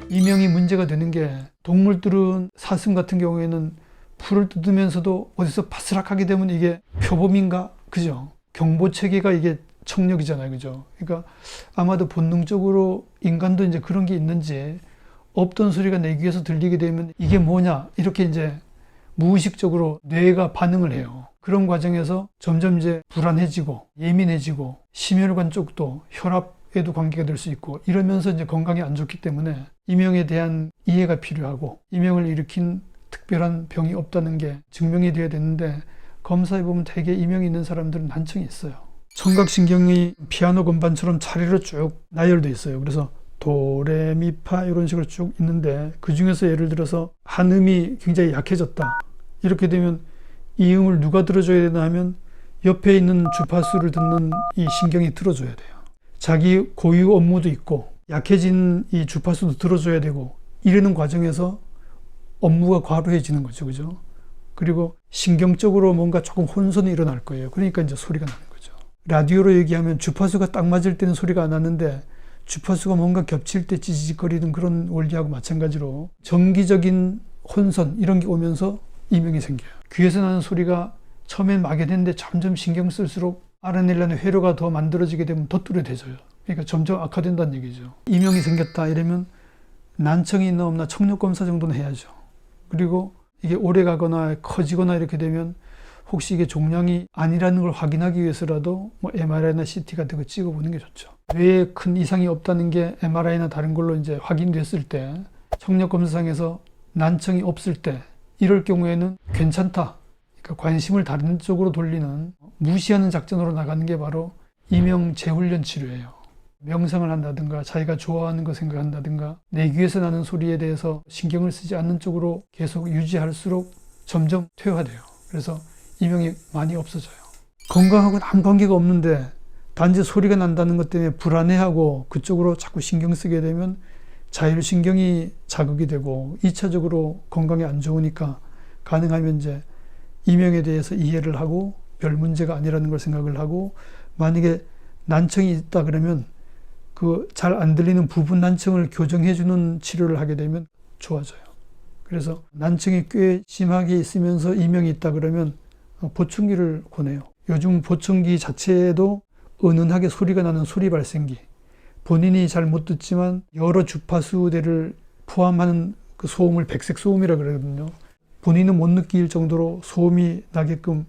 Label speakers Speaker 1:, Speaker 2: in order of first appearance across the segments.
Speaker 1: 이명이 문제가 되는 게 동물들은 사슴 같은 경우에는 풀을 뜯으면서도 어디서 바스락하게 되면 이게 표범인가? 그죠? 경보 체계가 이게 청력이잖아요. 그죠? 그러니까 아마도 본능적으로 인간도 이제 그런 게 있는지 없던 소리가 내 귀에서 들리게 되면 이게 뭐냐? 이렇게 이제 무의식적으로 뇌가 반응을 해요. 그런 과정에서 점점 이제 불안해지고 예민해지고 심혈관 쪽도 혈압에도 관계가 될 수 있고 이러면서 이제 건강이 안 좋기 때문에 이명에 대한 이해가 필요하고 이명을 일으킨 특별한 병이 없다는 게 증명이 돼야 되는데 검사해 보면 대개 이명이 있는 사람들은 난청이 있어요. 청각신경이 피아노 건반처럼 차례로 쭉 나열돼 있어요. 그래서 도레미파 이런 식으로 쭉 있는데 그 중에서 예를 들어서 한 음이 굉장히 약해졌다. 이렇게 되면 이 음을 누가 들어줘야 되나 하면 옆에 있는 주파수를 듣는 이 신경이 들어줘야 돼요. 자기 고유 업무도 있고 약해진 이 주파수도 들어줘야 되고 이러는 과정에서 업무가 과로해지는 거죠. 그죠? 그리고 신경적으로 뭔가 조금 혼선이 일어날 거예요. 그러니까 이제 소리가 나는 거죠. 라디오로 얘기하면 주파수가 딱 맞을 때는 소리가 안 나는데 주파수가 뭔가 겹칠 때 찌직거리는 그런 원리하고 마찬가지로 정기적인 혼선 이런 게 오면서 이명이 생겨요. 귀에서 나는 소리가 처음엔 막연했는데 점점 신경 쓸수록 알아내려는 회로가 더 만들어지게 되면 더 뚜렷해져요. 그러니까 점점 악화된다는 얘기죠. 이명이 생겼다 이러면 난청이 있나 없나 청력검사 정도는 해야죠. 그리고 이게 오래 가거나 커지거나 이렇게 되면 혹시 이게 종양이 아니라는 걸 확인하기 위해서라도 뭐 MRI나 CT 같은 거 찍어보는 게 좋죠. 뇌에 큰 이상이 없다는 게 MRI나 다른 걸로 이제 확인됐을 때 청력검사상에서 난청이 없을 때 이럴 경우에는 괜찮다. 그러니까 관심을 다른 쪽으로 돌리는 무시하는 작전으로 나가는 게 바로 이명 재훈련 치료예요. 명상을 한다든가 자기가 좋아하는 거 생각한다든가 내 귀에서 나는 소리에 대해서 신경을 쓰지 않는 쪽으로 계속 유지할수록 점점 퇴화돼요. 그래서 이명이 많이 없어져요. 건강하고는 아무 관계가 없는데 단지 소리가 난다는 것 때문에 불안해하고 그쪽으로 자꾸 신경 쓰게 되면 자율신경이 자극이 되고 2차적으로 건강에 안 좋으니까 가능하면 이제 이명에 대해서 이해를 하고 별 문제가 아니라는 걸 생각을 하고 만약에 난청이 있다 그러면 그 잘 안 들리는 부분 난청을 교정해주는 치료를 하게 되면 좋아져요. 그래서 난청이 꽤 심하게 있으면서 이명이 있다 그러면 보청기를 권해요. 요즘 보청기 자체에도 은은하게 소리가 나는 소리 발생기, 본인이 잘 못 듣지만 여러 주파수대를 포함하는 그 소음을 백색 소음이라 그러거든요. 본인은 못 느낄 정도로 소음이 나게끔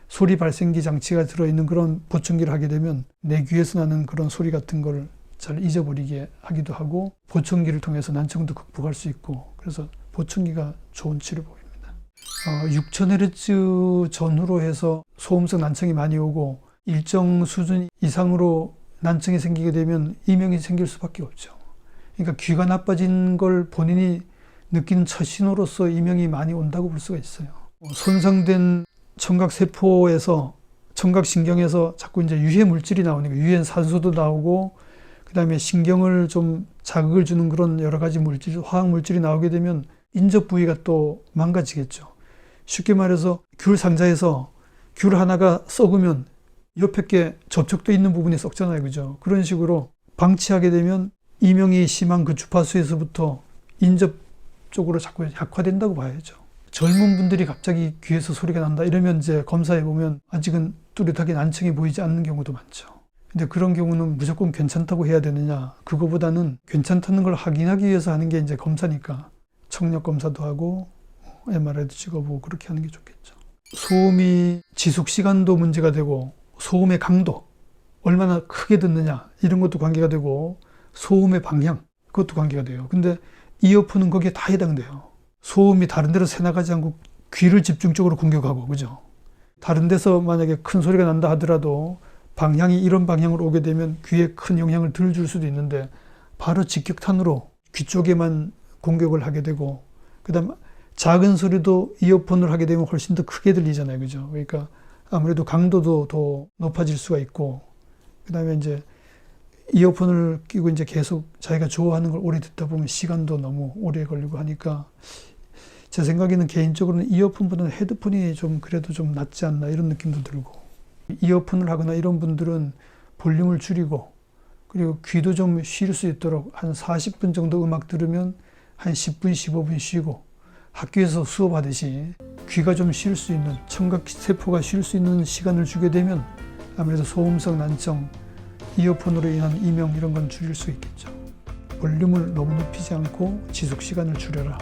Speaker 1: 소리 발생기 장치가 들어있는 그런 보청기를 하게 되면 내 귀에서 나는 그런 소리 같은 걸 잘 잊어버리게 하기도 하고 보청기를 통해서 난청도 극복할 수 있고 그래서 보청기가 좋은 치료법입니다. 6000Hz 전후로 해서 소음성 난청이 많이 오고 일정 수준 이상으로 난청이 생기게 되면 이명이 생길 수밖에 없죠. 그러니까 귀가 나빠진 걸 본인이 느끼는 첫 신호로서 이명이 많이 온다고 볼 수가 있어요. 손상된 청각세포에서 청각신경에서 자꾸 이제 유해 물질이 나오니까 유해 산소도 나오고 그 다음에 신경을 좀 자극을 주는 그런 여러 가지 물질, 화학 물질이 나오게 되면 인접 부위가 또 망가지겠죠. 쉽게 말해서 귤 상자에서 귤 하나가 썩으면 옆에 게 접촉돼 있는 부분이 썩잖아요. 그죠? 그런 식으로 방치하게 되면 이명이 심한 그 주파수에서부터 인접 쪽으로 자꾸 약화된다고 봐야죠. 젊은 분들이 갑자기 귀에서 소리가 난다 이러면 이제 검사해 보면 아직은 뚜렷하게 난청이 보이지 않는 경우도 많죠. 근데 그런 경우는 무조건 괜찮다고 해야 되느냐? 그거보다는 괜찮다는 걸 확인하기 위해서 하는 게 이제 검사니까 청력 검사도 하고 MRI도 찍어보고 그렇게 하는 게 좋겠죠. 소음이 지속 시간도 문제가 되고 소음의 강도, 얼마나 크게 듣느냐 이런 것도 관계가 되고 소음의 방향 그것도 관계가 돼요. 근데 이어폰은 거기에 다 해당돼요. 소음이 다른 데로 새나가지 않고 귀를 집중적으로 공격하고 그죠? 다른 데서 만약에 큰 소리가 난다 하더라도 방향이 이런 방향으로 오게 되면 귀에 큰 영향을 덜 줄 수도 있는데 바로 직격탄으로 귀 쪽에만 공격을 하게 되고 그다음 작은 소리도 이어폰을 하게 되면 훨씬 더 크게 들리잖아요. 그죠? 그러니까 아무래도 강도도 더 높아질 수가 있고 그다음에 이제 이어폰을 끼고 이제 계속 자기가 좋아하는 걸 오래 듣다 보면 시간도 너무 오래 걸리고 하니까 제 생각에는 개인적으로는 이어폰보다는 헤드폰이 좀 그래도 좀 낫지 않나 이런 느낌도 들고 이어폰을 하거나 이런 분들은 볼륨을 줄이고 그리고 귀도 좀 쉴 수 있도록 한 40분 정도 음악 들으면 한 10분, 15분 쉬고 학교에서 수업하듯이 귀가 좀 쉴 수 있는, 청각세포가 쉴 수 있는 시간을 주게 되면 아무래도 소음성 난청, 이어폰으로 인한 이명 이런 건 줄일 수 있겠죠. 볼륨을 너무 높이지 않고 지속 시간을 줄여라.